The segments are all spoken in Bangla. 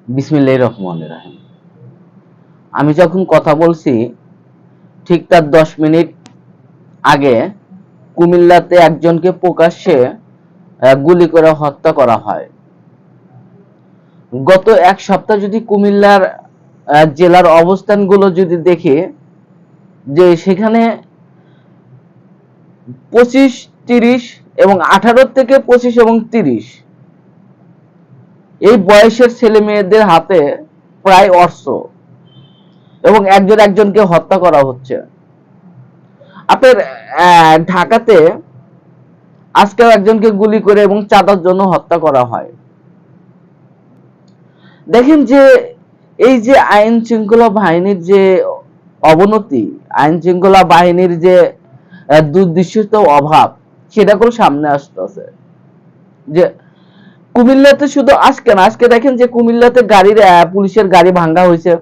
বিসমিল্লাহির রহমানির রহিম। আমি যখন কথা বলছি ঠিক তার 10 মিনিট আগে কুমিল্লাতে একজনকে প্রকাশ্যে গুলি করে হত্যা করা হয়। গত এক সপ্তাহ যদি কুমিল্লার জেলার অবস্থানগুলো যদি দেখি, যে সেখানে 25, 30 এবং 18 থেকে 25 এবং 30 এই বয়সের ছেলে মেয়েদের হাতে প্রায় অস্ত্র এবং একজন একজনকে হত্যা করা হচ্ছে। আপনার ঢাকাতে আজকেও একজনকে গুলি করে এবং চাঁদার জন্য হত্যা করা হয়। দেখেন যে এই যে আইন শৃঙ্খলা বাহিনীর যে অবনতি, আইন শৃঙ্খলা বাহিনীর যে দুর্দৃশ্যত অভাব, সেটা করে সামনে আসতেছে। যে কুমিল্লাতে শুধু আজকে না, আজকে দেখেন যে কুমিল্লাতে গাড়ির পুলিশের গাড়ি ভাঙ্গা হয়েছে।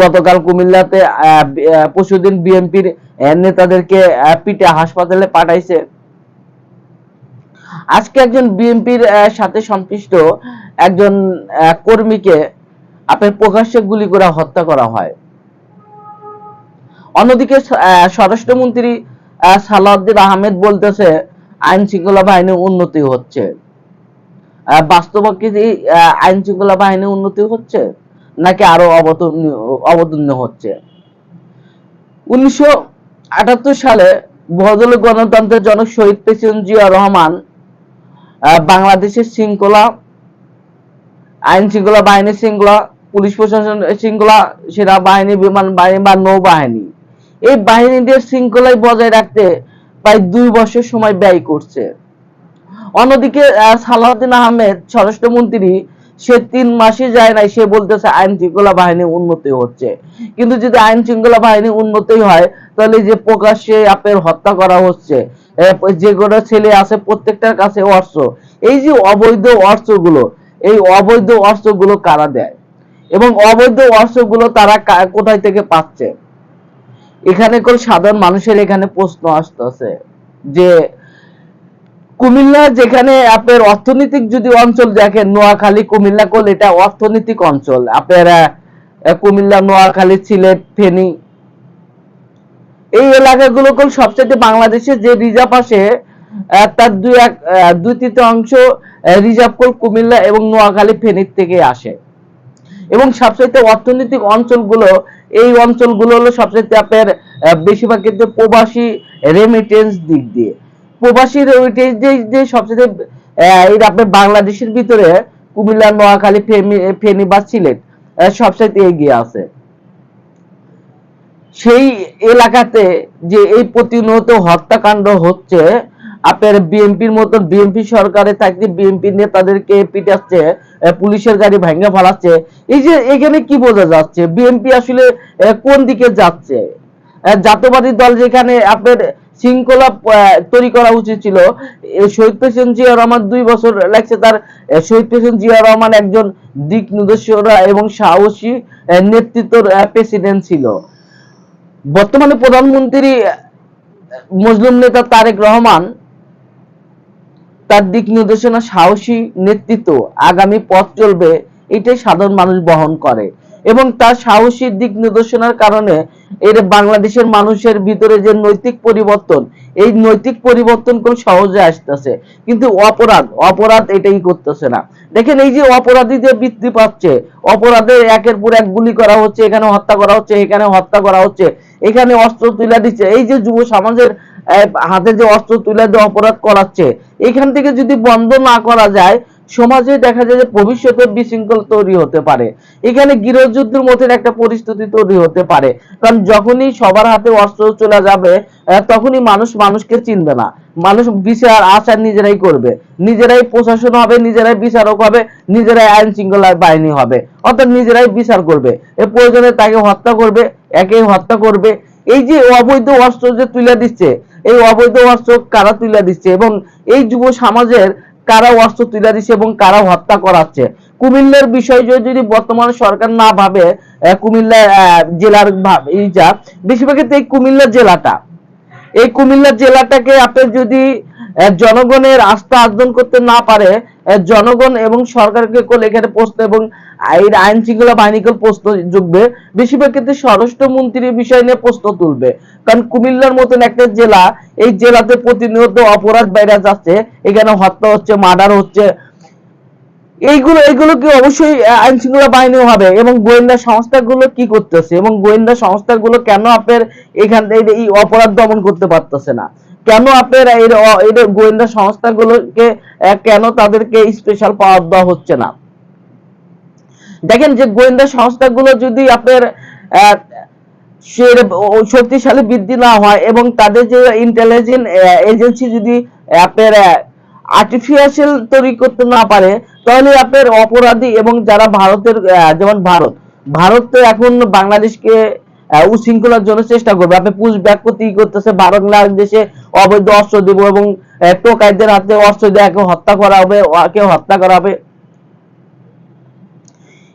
গতকাল কুমিল্লাতে পরশুদিন বিএনপির নেতাদেরকে পিটে হাসপাতালে পাঠাইছে। আজকে একজন বিএনপির সাথে সংশ্লিষ্ট একজন কর্মীকে আপনার প্রকাশ্যে গুলি করে হত্যা করা হয়। অন্যদিকে স্বরাষ্ট্রমন্ত্রী সালাউদ্দিন আহমেদ বলতেছে আইন শৃঙ্খলা বাহিনীর উন্নতি হচ্ছে। বাস্তবে কি আইন শৃঙ্খলা বাহিনীর উন্নতি হচ্ছে নাকি আরো অবতীর্ণ হচ্ছে? 1978 সালে বদলে গণতন্ত্রের জনক শহীদ প্রেসিডেন্ট জিয়া রহমান বাংলাদেশের শৃঙ্খলা, আইন শৃঙ্খলা বাহিনীর শৃঙ্খলা, পুলিশ প্রশাসন শৃঙ্খলা, সেনাবাহিনী, বিমান বাহিনী বা নৌবাহিনী, এই বাহিনীদের শৃঙ্খলাই বজায় রাখতে প্রায় 2 বছর সময় ব্যয় করছে। অন্যদিকে সালাউদ্দিন আহমেদ স্বরাষ্ট্রমন্ত্রী, সে 3 মাসই যায় নাই, সে বলতেছে আইন শৃঙ্খলা বাহিনী উন্নতি হচ্ছে। কিন্তু যদি আইন শৃঙ্খলা বাহিনী উন্নতি হয়, তাহলে যে প্রকাশ্যে আপনার হত্যা করা হচ্ছে, যে কোনো ছেলে আছে প্রত্যেকটার কাছে অস্ত্র, এই যে অবৈধ অস্ত্রগুলো, এই অবৈধ অস্ত্রগুলো কারা দেয় এবং অবৈধ অস্ত্রগুলো তারা কোথায় থেকে পাচ্ছে? এখানে কোন সাধারণ মানুষের এখানে প্রশ্ন আসতেছে যে কুমিল্লা যেখানে আপনার অর্থনৈতিক যদি অঞ্চল দেখেন, নোয়াখালী, কুমিল্লা কোল, এটা অর্থনৈতিক অঞ্চল। আপনার কুমিল্লা, নোয়াখালী, সিলেট, ফেনী, এই এলাকাগুলো কোল সবচেয়ে বাংলাদেশের যে রিজার্ভ আসে তার 2/3 রিজার্ভ কোল কুমিল্লা এবং নোয়াখালী, ফেনীর থেকে আসে। এবং সবচেয়ে অর্থনৈতিক অঞ্চলগুলো, এই অঞ্চলগুলো হলো সবচেয়ে আপনার বেশিরভাগ ক্ষেত্রে প্রবাসী রেমিটেন্স দিক দিয়ে, প্রবাসী রেমিটেন্স যে সবচেয়ে এই আপনার বাংলাদেশের ভিতরে কুমিল্লা, নোয়াখালী, ফেনী বা সিলেট সবচেয়ে এগিয়ে আছে। সেই এলাকাতে যে এই প্রতিনিয়ত হত্যাকাণ্ড হচ্ছে, আপনার বিএনপির মতন, বিএনপি সরকারে থাকতে বিএনপি নেতাদেরকে পিটাচ্ছে, পুলিশের গাড়ি ভেঙে ফেলাচ্ছে, এই যে এখানে কি বোঝা যাচ্ছে বিএনপি আসলে কোন দিকে যাচ্ছে? জাতীয়বাদী দল যেখানে আপনার শৃঙ্খলা তৈরি করা উচিত ছিল, শহীদ প্রেসিডেন্ট জিয়া রহমান 2 বছর লাগছে তার, শহীদ প্রেসিডেন্ট জিয়া রহমান একজন দিক নির্দেশনা এবং সাহসী নেতৃত্বের প্রেসিডেন্ট ছিল। বর্তমানে প্রধানমন্ত্রী মুসলিম নেতা তারেক রহমান, তার দিক নির্দেশনা, সাহসী নেতৃত্ব, আগামী পথ চলবে, এটাই সাধারণ মানুষ বহন করে। এবং তার সাহসী দিক নির্দেশনার কারণে এর বাংলাদেশের মানুষের ভিতরে যে নৈতিক পরিবর্তন, এই নৈতিক পরিবর্তন খুব সহজে আসতেছে। কিন্তু অপরাধ এটাই করতেছে না। দেখেন এই যে অপরাধীদের বৃদ্ধি পাচ্ছে, অপরাধের একের পর এক গুলি করা হচ্ছে, এখানে হত্যা করা হচ্ছে, এখানে হত্যা করা হচ্ছে, এখানে অস্ত্র তুলে দিচ্ছে। এই যে যুব সমাজের হাতে যে অস্ত্র তুলে দিয়ে অপরাধ করাচ্ছে, এখান থেকে যদি বন্ধ না করা যায়, সমাজে দেখা যায় যে ভবিষ্যতে বিশৃঙ্খল তৈরি হতে পারে। এখানে গৃহযুদ্ধের মতন একটা পরিস্থিতি তৈরি হতে পারে। কারণ যখনই সবার হাতে অস্ত্র চলে যাবে, তখনই মানুষ মানুষকে চিনবে না। মানুষ বিচার আচার নিজেরাই করবে, নিজেরাই প্রশাসন হবে, নিজেরাই বিচারক হবে, নিজেরাই আইন শৃঙ্খলা বাহিনী হবে, অর্থাৎ নিজেরাই বিচার করবে। এ প্রয়োজনে তাকে হত্যা করবে, একে হত্যা করবে। এই যে অবৈধ অস্ত্র যে তুলে দিচ্ছে, এই অবৈধ অস্ত্র কারা তুলে দিচ্ছে এবং এই যুব সমাজের কারা অস্ত্র তুলে দিচ্ছে এবং কারা হত্যা করাচ্ছে? কুমিল্লার বিষয় যদি বর্তমান সরকার না ভাবে, কুমিল্লা জেলার বেশিরভাগ ক্ষেত্রে এই কুমিল্লা জেলাটাকে আপনি যদি জনগণের আস্থা অর্জন করতে না পারে, জনগণ এবং সরকারকে এখানে প্রশ্ন এবং আইন শৃঙ্খলা বাহিনীকে প্রশ্ন যুগবে, বেশিরভাগ ক্ষেত্রে স্বরাষ্ট্রমন্ত্রী বিষয় নিয়ে প্রশ্ন তুলবে। কারণ কুমিল্লার মতন একটা জেলা, এই জেলাতে প্রতিনিয়ত অপরাধ বাইরে যাচ্ছে, এখানে হত্যা হচ্ছে, মার্ডার হচ্ছে, এইগুলো কি অবশ্যই আইন শৃঙ্খলা বাহিনী হবে। এবং গোয়েন্দা সংস্থাগুলো কি করতেছে, এবং গোয়েন্দা সংস্থাগুলো কেন আপনার এখান থেকে এই অপরাধ দমন করতে পারতেছে না, কেন আপনার এই গোয়েন্দা সংস্থাগুলোকে কেন তাদেরকে স্পেশাল পাওয়ার দেওয়া হচ্ছে না। দেখেন যে গোয়েন্দা সংস্থাগুলো যদি আপনার শক্তিশালী বৃদ্ধি না হয় এবং তাদের যে ইন্টেলিজেন্ট এজেন্সি যদি আপনার আর্টিফিশিয়াল তৈরি করতে না পারে, তাহলে আপনার অপরাধী এবং যারা ভারতের যেমন ভারত তো এখন বাংলাদেশকে উশৃঙ্খলার জন্য চেষ্টা করবে। আপনি পুশ ব্যাক করতে করতেছে, বাংলাদেশে অবৈধ অস্ত্র দেব এবং টোকাইদের হাতে অস্ত্র দিয়ে হত্যা করা হবে, হত্যা করা হবে।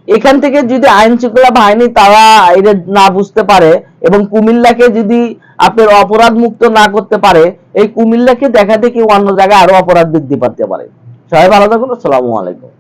এখান থেকে যদি আইন শৃঙ্খলা বাহিনী তারা এটা না বুঝতে পারে এবং কুমিল্লাকে যদি আপনার অপরাধ মুক্ত না করতে পারে, এই কুমিল্লাকে দেখা দেখি অন্য জায়গায় আরো অপরাধ বৃদ্ধি পাতে পারে। সবাই ভালো থাকুন, আসসালামু আলাইকুম।